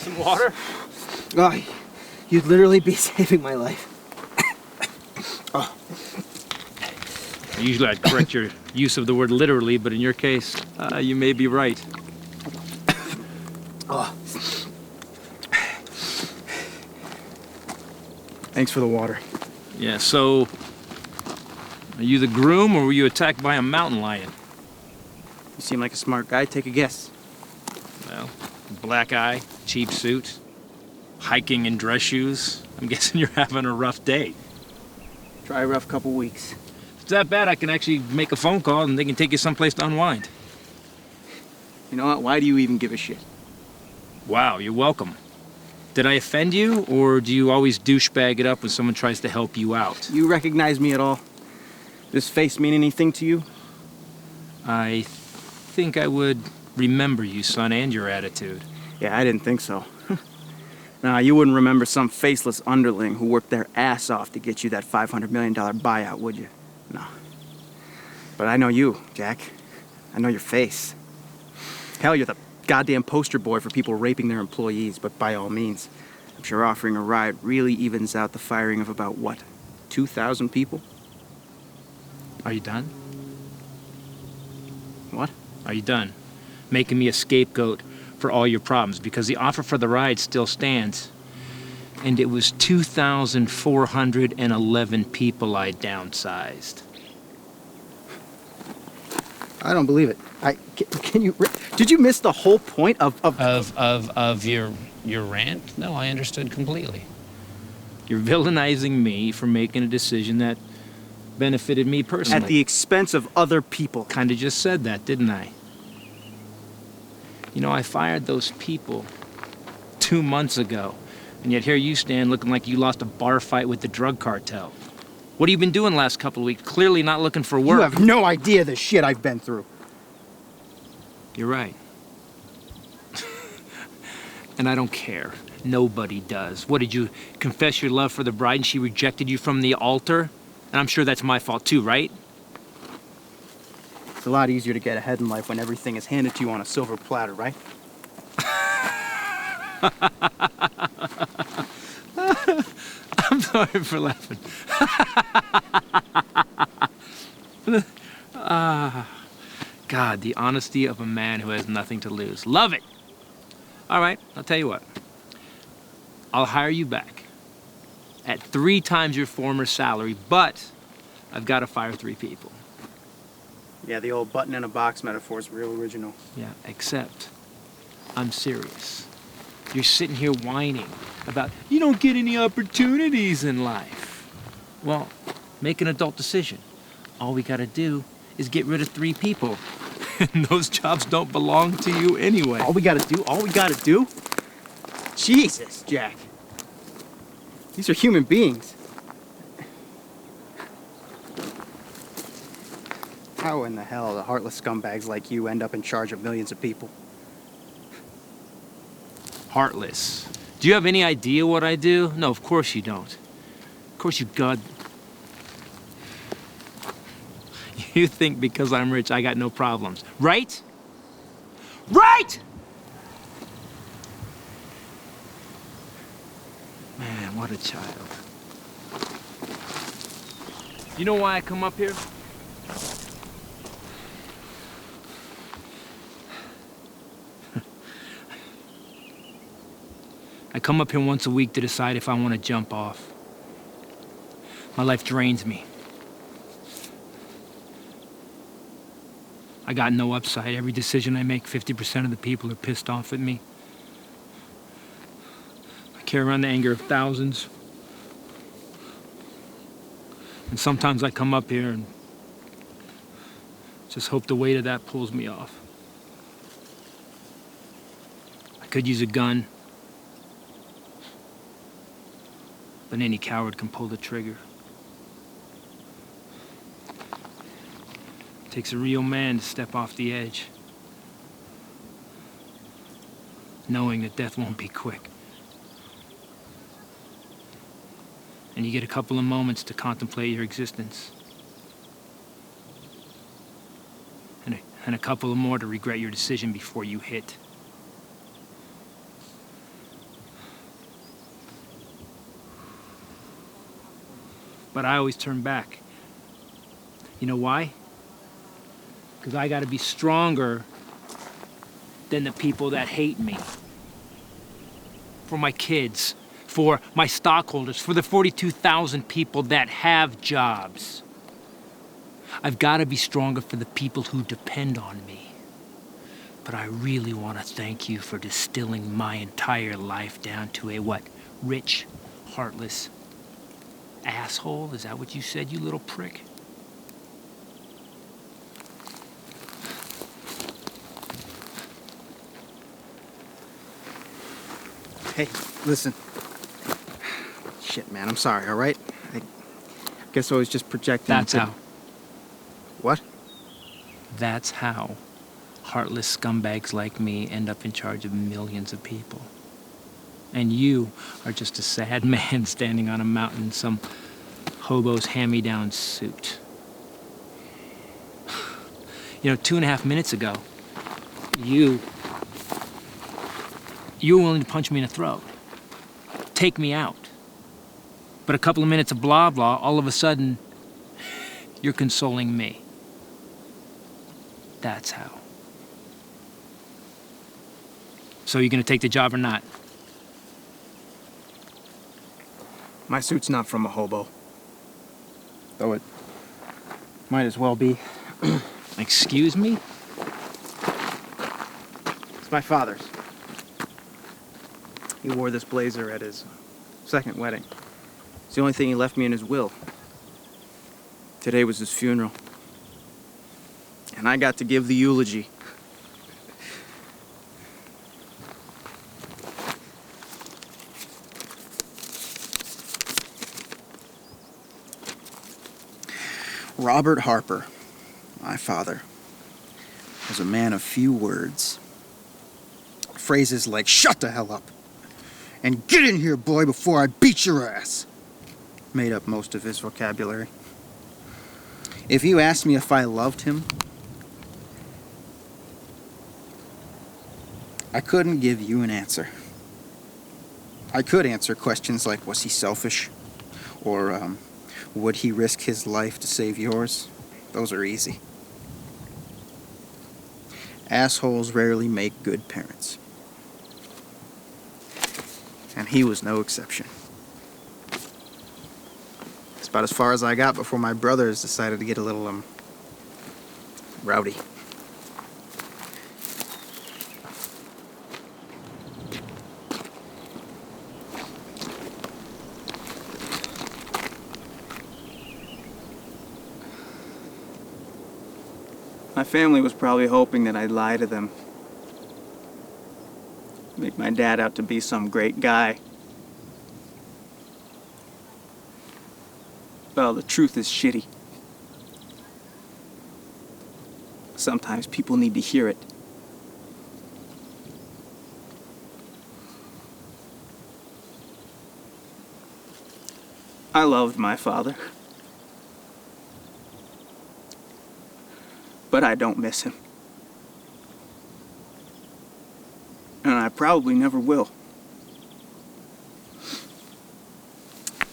Some water? Oh, you'd literally be saving my life. Oh. Usually I'd correct your use of the word literally, but in your case, you may be right. Oh. Thanks for the water. Yeah, so... Are you the groom, or were you attacked by a mountain lion? You seem like a smart guy. Take a guess. Well, black eye, cheap suit, hiking in dress shoes. I'm guessing you're having a rough day. Try a rough couple weeks. If it's that bad, I can actually make a phone call and they can take you someplace to unwind. You know what? Why do you even give a shit? Wow, you're welcome. Did I offend you, or do you always douchebag it up when someone tries to help you out? You recognize me at all? This face mean anything to you? I think I would remember you, son, and your attitude. Yeah, I didn't think so. Nah, you wouldn't remember some faceless underling who worked their ass off to get you that $500 million buyout, would you? No. But I know you, Jack. I know your face. Hell, you're the goddamn poster boy for people raping their employees, but by all means, I'm sure offering a ride really evens out the firing of about, what, 2,000 people? Are you done? What? Are you done? Making me a scapegoat for all your problems, because the offer for the ride still stands. And it was 2,411 people I downsized. I don't believe it. Can you... Did you miss the whole point of your rant? No, I understood completely. You're villainizing me for making a decision that benefited me personally. At the expense of other people. Kinda just said that, didn't I? You know, I fired those people 2 months ago, and yet here you stand looking like you lost a bar fight with the drug cartel. What have you been doing the last couple of weeks? Clearly not looking for work. You have no idea the shit I've been through. You're right. And I don't care. Nobody does. What, did you confess your love for the bride and she rejected you from the altar? And I'm sure that's my fault too, right? It's a lot easier to get ahead in life when everything is handed to you on a silver platter, right? I'm sorry for laughing. God, the honesty of a man who has nothing to lose. Love it. All right, I'll tell you what. I'll hire you back at 3 times your former salary, but I've got to fire 3 people. Yeah, the old button in a box metaphor is real original. Yeah, except I'm serious. You're sitting here whining about you don't get any opportunities in life. Well, make an adult decision. All we got to do is get rid of 3 people. And those jobs don't belong to you anyway. All we gotta do? Jesus, Jack. These are human beings. How in the hell do heartless scumbags like you end up in charge of millions of people? Heartless. Do you have any idea what I do? No, of course you don't. Of course you God. You think because I'm rich, I got no problems, right? Right! Man, what a child. You know why I come up here? I come up here once a week to decide if I want to jump off. My life drains me. I got no upside. Every decision I make, 50% of the people are pissed off at me. I carry around the anger of thousands. And sometimes I come up here and just hope the weight of that pulls me off. I could use a gun, but any coward can pull the trigger. It takes a real man to step off the edge, knowing that death won't be quick. And you get a couple of moments to contemplate your existence. And a couple of more to regret your decision before you hit. but I always turn back. You know why? Because I gotta be stronger than the people that hate me. For my kids, for my stockholders, for the 42,000 people that have jobs. I've gotta be stronger for the people who depend on me. But I really want to thank you for distilling my entire life down to a what? Rich, heartless asshole? Is that what you said, you little prick? Hey, listen. Shit, man, I'm sorry, all right? I guess I was just projecting. That's how. What? That's how heartless scumbags like me end up in charge of millions of people. And you are just a sad man standing on a mountain in some hobo's hand-me-down suit. You know, 2.5 minutes ago, you were willing to punch me in the throat, take me out. But a couple of minutes of blah blah, all of a sudden, you're consoling me. That's how. So you gonna take the job or not? My suit's not from a hobo. Though it might as well be. Excuse me? It's my father's. He wore this blazer at his second wedding. It's the only thing he left me in his will. Today was his funeral. And I got to give the eulogy. Robert Harper, my father, was a man of few words. Phrases like, "Shut the hell up," and "Get in here, boy, before I beat your ass," made up most of his vocabulary. If you asked me if I loved him, I couldn't give you an answer. I could answer questions like, was he selfish? Or, would he risk his life to save yours? Those are easy. Assholes rarely make good parents. And he was no exception. It's about as far as I got before my brothers decided to get a little, rowdy. My family was probably hoping that I'd lie to them. Make my dad out to be some great guy. Well, the truth is shitty. Sometimes people need to hear it. I loved my father. But I don't miss him. And I probably never will.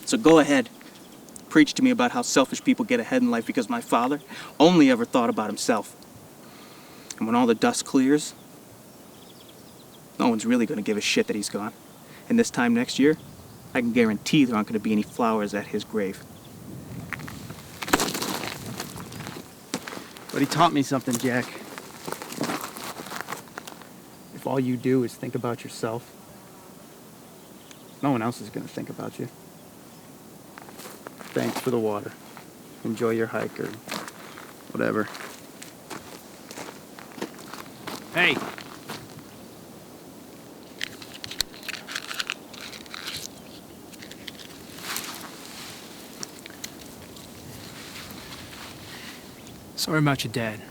So go ahead. Preach to me about how selfish people get ahead in life because my father only ever thought about himself. And when all the dust clears, no one's really going to give a shit that he's gone. And this time next year, I can guarantee there aren't going to be any flowers at his grave. But he taught me something, Jack. If all you do is think about yourself, no one else is going to think about you. Thanks for the water. Enjoy your hike or whatever. Hey! Sorry about your dad.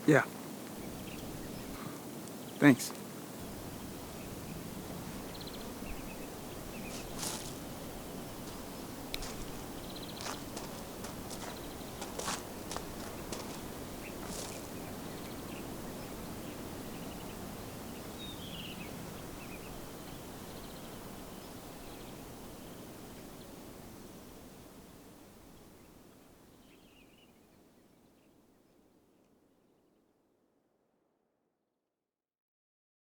Yeah. Thanks.